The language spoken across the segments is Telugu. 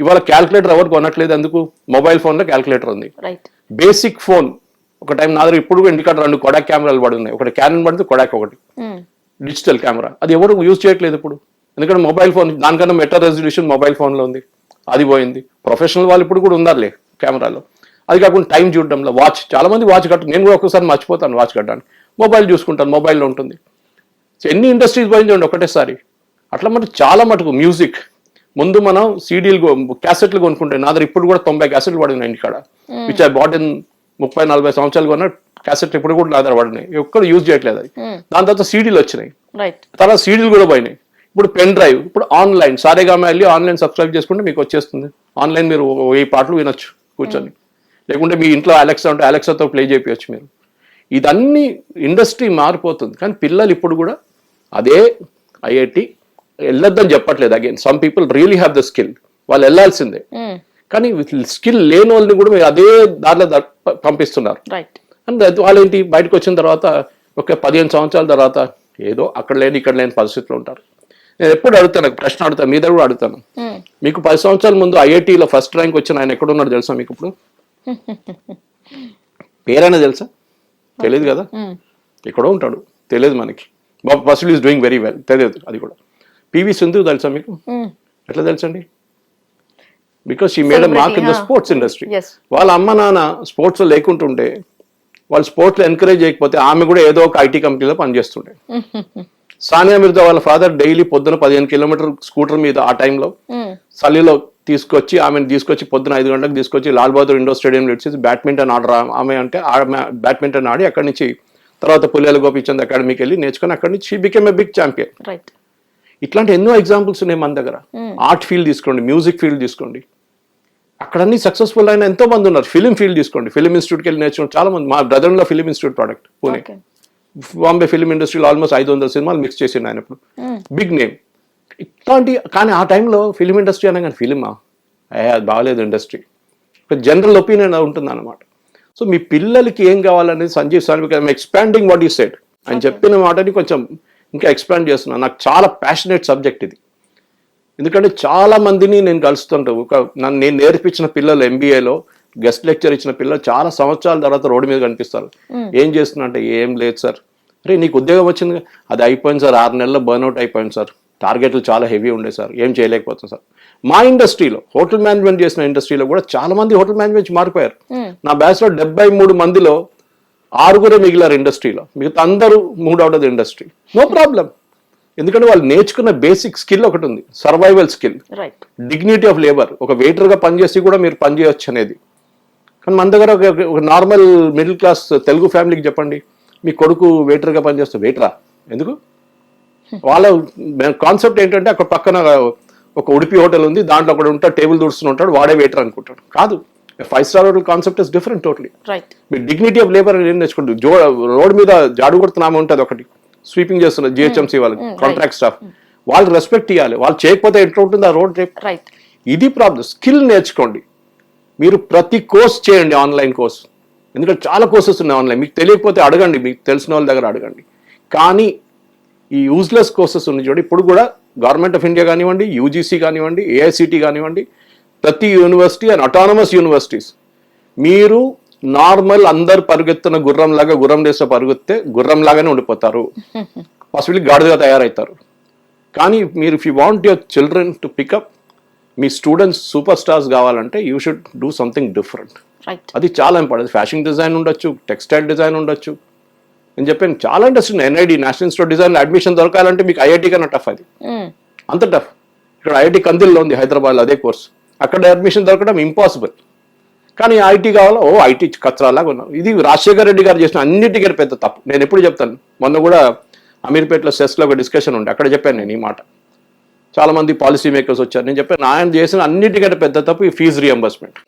ఇవాళ క్యాల్కులేటర్ ఎవరు కొనట్లేదు, ఎందుకు? మొబైల్ ఫోన్లో క్యాల్కులేటర్ ఉంది. రైట్. బేసిక్ ఫోన్ ఒక టైం నా దగ్గర ఇప్పుడు కూడా ఇంటికాడ 2 కొడాక్ కెమెరాలు పడి ఉన్నాయి. ఒకటి క్యానన్ పడితే కొడాక్ ఒకటి డిజిటల్ కెమెరా. అది ఎవరు యూజ్ చేయట్లేదు ఇప్పుడు, ఎందుకంటే మొబైల్ ఫోన్ దానికన్నా బెటర్ రెజల్యూషన్ మొబైల్ ఫోన్లో ఉంది. అది పోయింది. ప్రొఫెషనల్ వాళ్ళు ఇప్పుడు కూడా ఉన్నారులే కెమెరాలో. అది కాకుండా టైం చూడడంలో వాచ్, చాలా మంది వాచ్ కట్టు, నేను కూడా ఒక్కసారి మర్చిపోతాను వాచ్ కట్టడానికి. మొబైల్ చూసుకుంటాను, మొబైల్లో ఉంటుంది. ఎన్ని ఇండస్ట్రీస్ పోయించండి ఒకటేసారి. అట్లా మటు చాలా మటుకు మ్యూజిక్ ముందు మనం సీడీలు క్యాసెట్లు కొనుక్కుంటే, నా దగ్గర ఇప్పుడు కూడా 90 క్యాసెట్లు పడినాయి ఇంటికాడ, విచ్ ఐ బాట్ ఇన్ 30-40 సంవత్సరాలు కొన్న క్యాసెట్లు ఇప్పుడు కూడా నా దగ్గర పడినాయి. ఎక్కడ యూజ్ చేయట్లేదు అది. దాని తర్వాత సీడీలు వచ్చినాయి, తర్వాత సీడీలు కూడా పోయినాయి. ఇప్పుడు పెన్ డ్రైవ్, ఇప్పుడు ఆన్లైన్ సారేగామ వెళ్ళి ఆన్లైన్ సబ్స్క్రైబ్ చేసుకుంటే మీకు వచ్చేస్తుంది. ఆన్లైన్ మీరు 1000 పాటలు వినొచ్చు కూర్చొని. లేకుంటే మీ ఇంట్లో అలెక్సా ఉంటే అలెక్సాతో ప్లే చేయొచ్చు మీరు. ఇదన్నీ ఇండస్ట్రీ మారిపోతుంది. కానీ పిల్లలు ఇప్పుడు కూడా అదే ఐఐటి వెళ్ళొద్దని చెప్పట్లేదు. Again some people really have the skill, వాళ్ళు వెళ్ళాల్సిందే. కానీ స్కిల్ లేని వాళ్ళని కూడా మీరు అదే దారిలో పంపిస్తున్నారు. అండ్ వాళ్ళేంటి బయటకు వచ్చిన తర్వాత ఒక 15 సంవత్సరాల తర్వాత ఏదో అక్కడ లేని ఇక్కడ లేని పరిస్థితులు ఉంటారు. నేను ఎప్పుడు అడుగుతాను, ప్రశ్న అడుగుతాను, మీ దగ్గర కూడా అడుగుతాను. మీకు 10 సంవత్సరాల ముందు ఐఐటీలో ఫస్ట్ ర్యాంక్ వచ్చిన ఆయన ఎక్కడున్నాడు తెలుసా మీకు? ఇప్పుడు పేరైనా తెలుసా? తెలియదు కదా. ఎక్కడో ఉంటాడు, తెలియదు మనకి. బసుల్ ఈస్ డూయింగ్ వెరీ వెల్, తెలియదు. అది కూడా పివి సింధు తెలుసా మీకు? ఎట్లా తెలుసండి? Because she made a mark in the sports industry. వాళ్ళ అమ్మ నాన్న స్పోర్ట్స్ లో లేకుంటుంటే, వాళ్ళు స్పోర్ట్స్ లో ఎంకరేజ్ చేయకపోతే ఆమె కూడా ఏదో ఒక ఐటీ కంపెనీలో పనిచేస్తుండే. సానియా మిర్జా వాళ్ళ ఫాదర్ డైలీ పొద్దున 15 కిలోమీటర్ స్కూటర్ మీద ఆ టైంలో సలీలో తీసుకొచ్చి ఆమెను తీసుకొచ్చి పొద్దున 5 గంటలకు తీసుకొచ్చి లాల్ బహదూర్ ఇండోర్ స్టేడియంలో ఇచ్చేసి బ్యాడ్మింటన్ ఆర్డర్ ఆమె అంటే బ్యాడ్మింటన్ ఆడి అక్కడి నుంచి తర్వాత పుల్లెల గోపిచంద్ అకాడమీకి వెళ్ళి నేర్చుకుని అక్కడి నుంచి she became a big champion. ఇట్లాంటి ఎన్నో ఎగ్జాంపుల్స్ ఉన్నాయి మన దగ్గర. ఆర్ట్ ఫీల్డ్ తీసుకోండి, మ్యూజిక్ ఫీల్డ్ తీసుకోండి, అక్కడ అన్ని సక్సెస్ఫుల్ అయిన ఎంతో మంది ఉన్నారు. ఫిలిం ఫీల్డ్ తీసుకోండి, ఫిలిం ఇన్స్టిట్యూట్కి వెళ్ళి నేర్చుకుని చాలా మంది. మా బ్రదర్ లో film institute product Pune, Bombay film ఇండస్ట్రీలో ఆల్మోస్ట్ 500 సినిమాలు మిక్స్ చేసిండు ఆయన. ఇప్పుడు బిగ్ నేమ్. ఇట్లాంటి కానీ ఆ టైంలో ఫిలిం ఇండస్ట్రీ అనగా ఫిలిమా అది బాగాలేదు ఇండస్ట్రీ, జనరల్ ఒపీనియన్ ఉంటుంది అన్నమాట. సో మీ పిల్లలకి ఏం కావాలనేది Sanjeev sir expanding what you said అని చెప్పిన మాటని కొంచెం ఇంకా ఎక్స్పాండ్ చేస్తున్నాను. నాకు చాలా ప్యాషనేట్ సబ్జెక్ట్ ఇది. ఎందుకంటే చాలా మందిని నేను కలుస్తుంటా. నేను నేర్పించిన పిల్లలు ఎంబీఏలో గెస్ట్ లెక్చర్ ఇచ్చిన పిల్లలు చాలా సంవత్సరాల తర్వాత రోడ్డు మీద కనిపిస్తారు. ఏం చేస్తున్నా అంటే, ఏం లేదు సార్. అరే నీకు ఉద్యోగం వచ్చింది, అది అయిపోయింది సార్, 6 నెలల్లో బర్న్అవుట్ అయిపోయింది సార్, టార్గెట్లు చాలా హెవీ ఉండే సార్, ఏం చేయలేకపోతుంది సార్. మా ఇండస్ట్రీలో హోటల్ మేనేజ్మెంట్ చేసిన ఇండస్ట్రీలో కూడా చాలా మంది హోటల్ మేనేజ్మెంట్ మారిపోయారు. నా బ్యాచ్ లో 73 మందిలో 6 మిగిలారు ఇండస్ట్రీలో, మిగతా అందరూ move out of the industry. No problem. ఎందుకంటే వాళ్ళు నేర్చుకున్న బేసిక్ స్కిల్ ఒకటి ఉంది, survival skill, dignity of labour. ఒక వెయిటర్ గా పనిచేసి కూడా మీరు పనిచేయచ్చు అనేది. కానీ మన దగ్గర ఒక నార్మల్ మిడిల్ క్లాస్ తెలుగు ఫ్యామిలీకి చెప్పండి, మీ కొడుకు వెయిటర్ గా పనిచేస్తే వెయిటరా ఎందుకు? వాళ్ళ కాన్సెప్ట్ ఏంటంటే అక్కడ పక్కన ఒక ఉడిపి హోటల్ ఉంది, దాంట్లో ఒకడు ఉంటాడు, టేబుల్ దూడుస్తూ ఉంటాడు, వాడే వెయిటర్ అనుకుంటాడు. కాదు, 5 star hotel concept is different totally. Me dignity of labour ఏం నేర్చుకుంటుంది. రోడ్ మీద జాడు కొడుతున్నామే ఉంటుంది, ఒకటి స్వీపింగ్ చేస్తున్నారు జిహెచ్ఎంసీ వాళ్ళకి, కాంట్రాక్ట్ స్టాఫ్, వాళ్ళు రెస్పెక్ట్ ఇవ్వాలి. వాళ్ళు చేయకపోతే ఎట్లా ఉంటుంది ఆ రోడ్. ఇది ప్రాబ్లం. స్కిల్ నేర్చుకోండి. మీరు ప్రతి కోర్స్ చేయండి, ఆన్లైన్ కోర్స్. ఎందుకంటే చాలా కోర్సెస్ ఉన్నాయి ఆన్లైన్. మీకు తెలియకపోతే అడగండి, మీకు తెలిసిన వాళ్ళ దగ్గర అడగండి. కానీ ఈ యూజ్లెస్ కోర్సెస్ ఉన్నాయి చూడండి, ఇప్పుడు కూడా గవర్నమెంట్ ఆఫ్ ఇండియా కానివ్వండి, యూజీసీ కానివ్వండి, ఏఐసిటి కానివ్వండి, ప్రతి యూనివర్సిటీ అండ్ అటానమస్ యూనివర్సిటీస్, మీరు నార్మల్ అందరు పరుగెత్తున్న గుర్రంలాగా గుర్రం రేస్లో పరుగెత్తే గుర్రంలాగానే ఉండిపోతారు, పాసిబిలీ గాడిదగా తయారవుతారు. కానీ మీరు if you want your children to pick up, మీ స్టూడెంట్స్ సూపర్ స్టార్స్ కావాలంటే you should do something different. అది చాలా ఇంపార్టెంట్. ఫ్యాషన్ డిజైన్ ఉండొచ్చు, టెక్స్టైల్ డిజైన్ ఉండొచ్చు. నేను చెప్పాను చాలా interest. NID national institute design admission దొరకాలంటే మీకు ఐఐటి కన్నా టఫ్. అది అంత టఫ్. ఇక్కడ ఐఐటి కందిల్లో ఉంది హైదరాబాద్లో అదే కోర్స్, అక్కడ అడ్మిషన్ దొరకడం ఇంపాసిబుల్. కానీ ఐటీ కావాలా, ఐటీ కచ్చరాలాగా ఉన్నాం. ఇది రాజశేఖర్ రెడ్డి గారు చేసిన అన్నిటికీ పెద్ద తప్పు. నేను ఎప్పుడు చెప్తాను, మొన్న కూడా అమీర్పేటలో సెస్లో ఒక డిస్కషన్ ఉండే, అక్కడ చెప్పాను నేను ఈ మాట. చాలా మంది పాలసీ మేకర్స్ వచ్చారు. నేను చెప్పాను ఆయన చేసిన అన్నిటికంటే పెద్ద తప్పు ఈ ఫీజు రియంబర్స్మెంట్.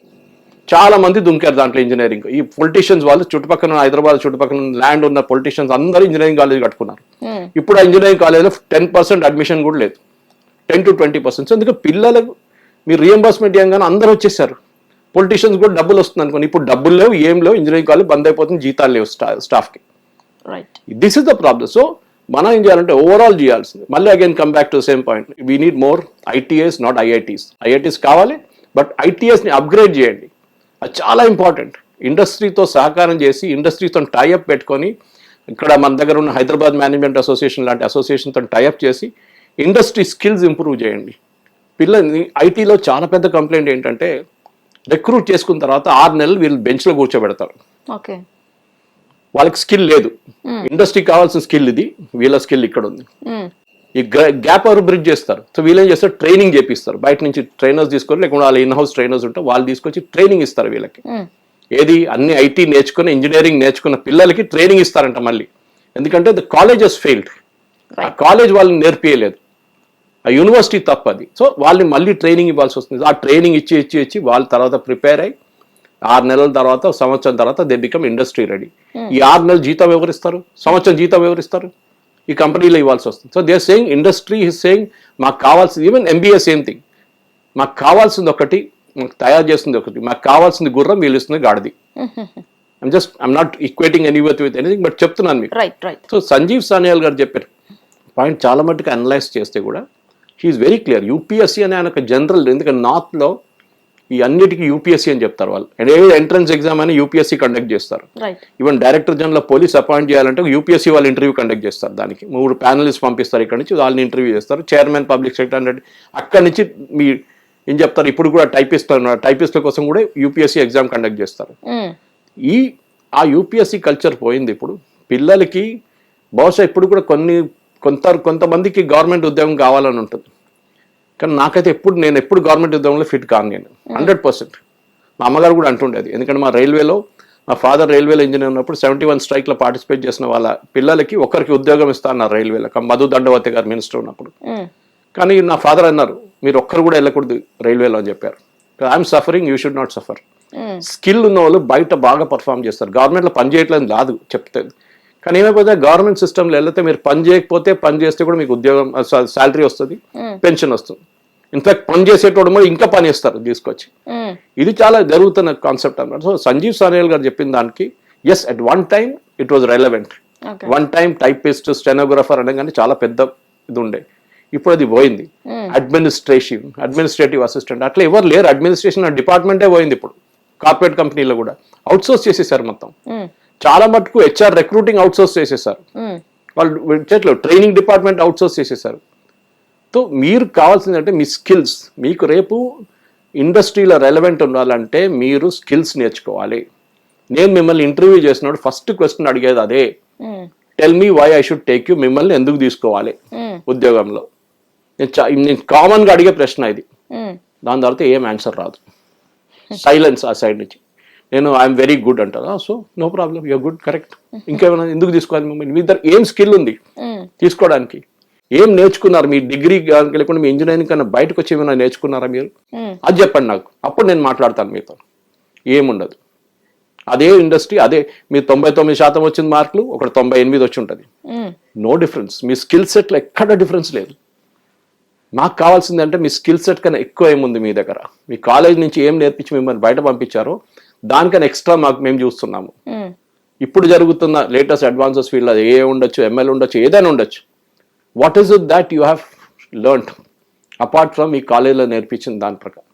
చాలా మంది దుంకారు దాంట్లో ఇంజనీరింగ్. ఈ పొలిటీషియన్స్ వాళ్ళు చుట్టుపక్కల హైదరాబాద్ చుట్టుపక్కల ల్యాండ్ ఉన్న పొలిటీషియన్స్ అందరూ ఇంజనీరింగ్ కాలేజ్ కట్టుకున్నారు. ఇప్పుడు ఆ ఇంజనీరింగ్ కాలేజ్లో 10% అడ్మిషన్ కూడా లేదు, 10 to 20%. ఎందుకంటే పిల్లలకు మీరు రియంబర్స్మెంట్ చేయగానే అందరూ వచ్చేసారు. పొలిటీషియన్స్ కూడా డబ్బులు వస్తుంది అనుకోండి, ఇప్పుడు డబ్బులు లేవు, ఏం లేవు, ఇంజనీరింగ్ కాలేజ్ బంద్ అయిపోతుంది, జీతాలు లేవు స్టాఫ్కి. This is the problem. So మనం ఏం చేయాలంటే ఓవరాల్ చేయాల్సింది. మళ్ళీ again come back to same point, we need more ITS, not IITs. IITs కావాలి, బట్ ఐటీఎస్ని అప్గ్రేడ్ చేయండి, అది చాలా ఇంపార్టెంట్. ఇండస్ట్రీతో సహకారం చేసి ఇండస్ట్రీతో టైఅప్ పెట్టుకొని, ఇక్కడ మన దగ్గర ఉన్న హైదరాబాద్ మేనేజ్మెంట్ అసోసియేషన్ లాంటి అసోసియేషన్తో టైఅప్ చేసి ఇండస్ట్రీ స్కిల్స్ ఇంప్రూవ్ చేయండి. పిల్లల్ని ఐటీలో చాలా పెద్ద కంప్లైంట్ ఏంటంటే రిక్రూట్ చేసుకున్న తర్వాత 6 నెలలు వీళ్ళు బెంచ్లో కూర్చోబెడతారు. ఓకే, వాళ్ళకి స్కిల్ లేదు. ఇండస్ట్రీకి కావాల్సిన స్కిల్ ఇది, వీళ్ళ స్కిల్ ఇక్కడ ఉంది. ఈ గ్యాప్ ఎవరు బ్రిడ్జ్ చేస్తారు. సో వీళ్ళు ఏం చేస్తారు, ట్రైనింగ్ చేపిస్తారు. బయట నుంచి ట్రైనర్స్ తీసుకొని, లేకుండా వాళ్ళ ఇన్ హౌస్ ట్రైనర్స్ ఉంటే వాళ్ళు తీసుకొచ్చి ట్రైనింగ్ ఇస్తారు వీళ్ళకి. ఏది అన్ని ఐటీ నేర్చుకుని ఇంజనీరింగ్ నేర్చుకున్న పిల్లలకి ట్రైనింగ్ ఇస్తారంట మళ్ళీ. ఎందుకంటే ద కాలేజెస్ ఫెయిల్డ్. ఆ కాలేజ్ వాళ్ళని నేర్పియలేదు, ఆ యూనివర్సిటీ తప్పది. సో వాళ్ళని మళ్ళీ ట్రైనింగ్ ఇవ్వాల్సి వస్తుంది. ఆ ట్రైనింగ్ ఇచ్చి వాళ్ళ తర్వాత ప్రిపేర్ అయ్యి 6 నెలల తర్వాత, సంవత్సరం తర్వాత దే బికమ్ ఇండస్ట్రీ రెడీ. ఈ 6 నెలలు జీతం ఎవరిస్తారు, సంవత్సరం జీతం ఎవరిస్తారు, ఈ కంపెనీలో ఇవ్వాల్సి వస్తుంది. So they are saying, industry is saying మాకు కావాల్సింది, ఈవెన్ ఎంబీఏ సేమ్ థింగ్, మాకు కావాల్సింది ఒకటి, మాకు తయారు చేస్తుంది ఒకటి, మాకు కావాల్సింది గుర్రం, వీళ్ళు ఇస్తుంది గాడిది. I'm not equating anywhere with anything, but చెప్తున్నాను మీకు. సో సంజీవ్ సానియాల్ గారు చెప్పారు పాయింట్ చాలా మట్టుకు అనలైజ్ చేస్తే కూడా హీఈస్ వెరీ క్లియర్. యూపీఎస్సీ అనే ఆయన ఒక జనరల్, ఎందుకంటే నార్త్లో ఈ అన్నిటికీ యూపీఎస్సీ అని చెప్తారు వాళ్ళు. ఎంట్రన్స్ ఎగ్జామ్ అని యూపీఎస్సీ కండక్ట్ చేస్తారు. Even director general police appoint చేయాలంటే యూపీఎస్సీ వాళ్ళు ఇంటర్వ్యూ కండక్ట్ చేస్తారు. దానికి 3 ప్యానలిస్ట్ పంపిస్తారు, ఇక్కడ నుంచి వాళ్ళని ఇంటర్వ్యూ చేస్తారు. చైర్మన్ పబ్లిక్ సెక్రటరీ అక్కడి నుంచి మీ ఏం చెప్తారు, ఇప్పుడు కూడా టైపిస్ట్ల కోసం కూడా యూపీఎస్సీ ఎగ్జామ్ కండక్ట్ చేస్తారు. ఆ యూపీఎస్సీ కల్చర్ పోయింది ఇప్పుడు. పిల్లలకి బహుశా ఇప్పుడు కూడా కొంతమందికి గవర్నమెంట్ ఉద్యోగం కావాలని ఉంటుంది, కానీ నాకైతే నేను ఎప్పుడు గవర్నమెంట్ ఉద్యోగంలో ఫిట్ కాను నేను 100%. మా అమ్మగారు కూడా అంటుండేది, ఎందుకంటే మా ఫాదర్ రైల్వేలో ఇంజనీర్ ఉన్నప్పుడు 71 స్ట్రైక్లో పార్టిసిపేట్ చేసిన వాళ్ళ పిల్లలకి ఒకరికి ఉద్యోగం ఇస్తా అన్నారు రైల్వేలో, మధు దండవతి గారు మినిస్టర్ ఉన్నప్పుడు. కానీ నా ఫాదర్ అన్నారు, మీరు ఒక్కరు కూడా వెళ్ళకూడదు రైల్వేలో అని చెప్పారు. I'm suffering, you should not suffer. Skill ఉన్న వాళ్ళు బయట బాగా పర్ఫామ్ చేస్తారు. గవర్నమెంట్లో పని చేయట్లేదు కాదు చెప్తే, కానీ ఏమైపోతే గవర్నమెంట్ సిస్టంలో వెళ్తే మీరు పని చేయకపోతే, పని చేస్తే కూడా మీకు ఉద్యోగం శాలరీ వస్తుంది, పెన్షన్ వస్తుంది. ఇన్ఫాక్ట్ పని చేసేటోడు కూడా ఇంకా పని ఇస్తారు తీసుకొచ్చి. ఇది చాలా జరుగుతున్న కాన్సెప్ట్ అన్నమాట. సో సంజీవ్ సానియాల్ గారు చెప్పిన దానికి yes, at one time it was relevant. One time typist, stenographer అనగానే చాలా పెద్ద ఇది ఉండే. ఇప్పుడు అది పోయింది. అడ్మినిస్ట్రేటివ్ అసిస్టెంట్ అట్లా ఎవరు లేరు. అడ్మినిస్ట్రేషన్ డిపార్ట్మెంటే పోయింది ఇప్పుడు. కార్పొరేట్ కంపెనీలో కూడా అవుట్సోర్స్ చేసేసారు మొత్తం. చాలా మటుకు హెచ్ఆర్ రిక్రూటింగ్ అవుట్సోర్స్ చేసేసారు వాళ్ళు. ట్రైనింగ్ డిపార్ట్మెంట్ అవుట్సోర్స్ చేసేసారు. సో మీరు కావాల్సిందంటే మీ స్కిల్స్, మీకు రేపు ఇండస్ట్రీలో రెలవెంట్ ఉండాలంటే మీరు స్కిల్స్ నేర్చుకోవాలి. నేను మిమ్మల్ని ఇంటర్వ్యూ చేసినప్పుడు ఫస్ట్ క్వశ్చన్ అడిగేది అదే, tell me why I should take you, మిమ్మల్ని ఎందుకు తీసుకోవాలి ఉద్యోగంలో. నేను కామన్గా అడిగే ప్రశ్న ఇది. దాని తర్వాత ఏం ఆన్సర్ రాదు, సైలెన్స్ ఆ సైడ్ నుంచి. నేను ఐఎమ్ వెరీ గుడ్ అంటారా, so no problem, you're good, correct. ఇంకేమైనా ఎందుకు తీసుకోవాలి మిమ్మల్ని, మీ దగ్గర ఏం స్కిల్ ఉంది తీసుకోవడానికి, ఏం నేర్చుకున్నారు, మీ డిగ్రీ లేకుండా మీ ఇంజనీరింగ్ కన్నా బయటకు వచ్చి ఏమైనా నేర్చుకున్నారా మీరు, అది చెప్పండి నాకు, అప్పుడు నేను మాట్లాడతాను మీతో. ఏముండదు, అదే ఇండస్ట్రీ, అదే మీరు 99% వచ్చిన మార్కులు, ఒకటి 98 వచ్చి ఉంటుంది, నో డిఫరెన్స్. మీ స్కిల్ సెట్లో ఎక్కడ డిఫరెన్స్ లేదు. మాకు కావాల్సింది అంటే మీ స్కిల్ సెట్ కన్నా ఎక్కువ ఏముంది మీ దగ్గర, మీ కాలేజ్ నుంచి ఏం నేర్పించి మిమ్మల్ని బయట పంపించారో దానికన్నా ఎక్స్ట్రా మాకు మేము చూస్తున్నాము. ఇప్పుడు జరుగుతున్న లేటెస్ట్ అడ్వాన్సెస్ ఫీల్డ్ అది ఏ ఉండొచ్చు, ఎంఎల్ ఉండొచ్చు, ఏదైనా ఉండొచ్చు. What is it that you have learned apart from మీ కాలేజ్లో నేర్పించిన దాని ప్రకారం.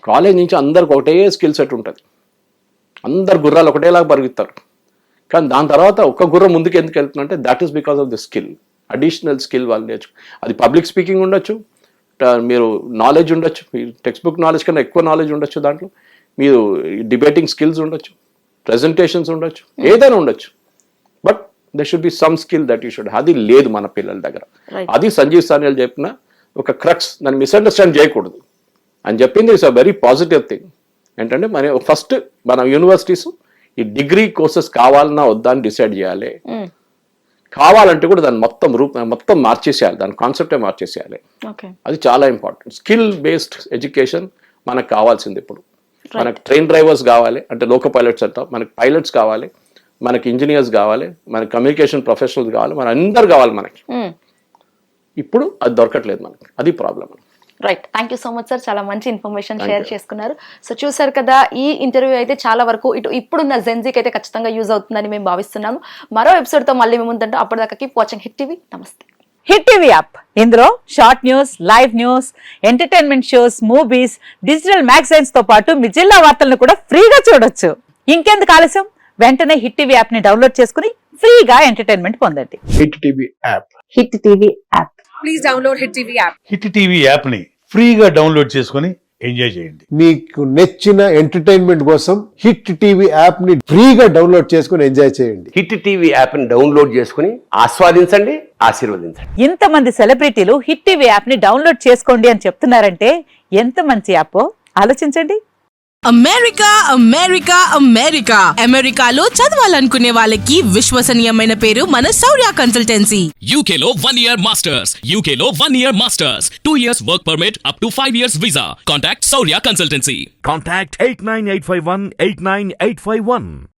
కాలేజ్ నుంచి అందరికి ఒకటే స్కిల్ సెట్ ఉంటుంది, అందరు గుర్రాలు ఒకటేలాగా పరిగెత్తారు. కానీ దాని తర్వాత ఒక్క గుర్రం ముందుకు ఎందుకు వెళ్తుందంటే that is because of the skill, additional skill వాళ్ళు నేర్చు. అది పబ్లిక్ స్పీకింగ్ ఉండొచ్చు, మీరు నాలెడ్జ్ ఉండొచ్చు, టెక్స్ట్ బుక్ నాలెడ్జ్ కన్నా ఎక్కువ నాలెడ్జ్ ఉండొచ్చు, దాంట్లో మీరు డిబేటింగ్ స్కిల్స్ ఉండొచ్చు, ప్రెజెంటేషన్స్ ఉండొచ్చు, ఏదైనా ఉండొచ్చు. But they should be some skill that you should. అది లేదు మన పిల్లల దగ్గర. అది సంజీవ్ సానియాల్ చెప్పిన ఒక క్రక్స్, దాన్ని మిస్అండర్స్టాండ్ చేయకూడదు అని చెప్పింది. It's a very positive thing. ఏంటంటే ఫస్ట్ మన యూనివర్సిటీస్ ఈ డిగ్రీ కోర్సెస్ కావాలన్నా వద్దా అని డిసైడ్ చేయాలి. కావాలంటే కూడా దాన్ని మొత్తం మార్చేసేయాలి, దాని కాన్సెప్టే మార్చేసేయాలి. అది చాలా ఇంపార్టెంట్. స్కిల్ బేస్డ్ ఎడ్యుకేషన్ మనకు కావాల్సింది ఇప్పుడు. మనకు ట్రైన్ డ్రైవర్స్ కావాలి, అంటే లోకో పైలట్స్ అంటాం, మనకి పైలట్స్ కావాలి, మనకి ఇంజనీర్స్ కావాలి, మనకి కమ్యూనికేషన్ ప్రొఫెషనల్స్ కావాలి, మన అందరు కావాలి మనకి. ఇప్పుడు అది దొరకట్లేదు మనకి, అది problem. Right, thank you so much sir, చాలా మంచి ఇన్ఫర్మేషన్ షేర్ చేసుకున్నారు. సో చూసారు కదా, ఈ ఇంటర్వ్యూ అయితే చాలా వరకు ఇప్పుడున్న జెన్జీకి అయితే ఖచ్చితంగా యూజ్ అవుతుందని మేము భావిస్తున్నాము. మరో ఎపిసోడ్తో మళ్ళీ మేము ముందంటే, అప్పటిదాకా కీప్ వాచింగ్ హిట్ టీవీ. నమస్తే. హిట్ టీవీ యాప్ ఇందులో short news, live news, entertainment shows, movies, digital magazines తో పాటు మీ జిల్లా వార్తలను కూడా ఫ్రీగా చూడొచ్చు. ఇంకెందుకు ఆలస్యం, వెంటనే హిట్ టీవీ యాప్ ని డౌన్లోడ్ చేసుకుని ఫ్రీగా ఎంటర్టైన్మెంట్ పొందండి. Hit TV app. Hit TV app. Please download Hit TV app. Hit TV యాప్ని ఫ్రీగా డౌన్లోడ్ చేసుకొని ఎంజాయ్ చేయండి. మీకు నచ్చిన ఎంటర్టైన్మెంట్ కోసం హిట్ టీవీ యాప్ ని ఫ్రీగా డౌన్లోడ్ చేసుకుని ఎంజాయ్ చేయండి. హిట్ టీవీ యాప్ని డౌన్లోడ్ చేసుకుని ఆస్వాదించండి, ఆశీర్వదించండి. ఇంతమంది సెలబ్రిటీలు హిట్ టీవీ యాప్ ని డౌన్లోడ్ చేసుకోండి అని చెప్తున్నారంటే ఎంత మంచి యాప్ ఆలోచించండి. అమెరికా అమెరికా అమెరికా అమెరికాలో చదవాలనుకునే వాళ్ళకి విశ్వసనీయమైన పేరు మన శౌర్య కన్సల్టెన్సీ. UK లో 1 year masters. UK లో 1 year masters. 2 years work permit up to 5 years visa. Contact Saurya Consultancy. Contact 89851 89851.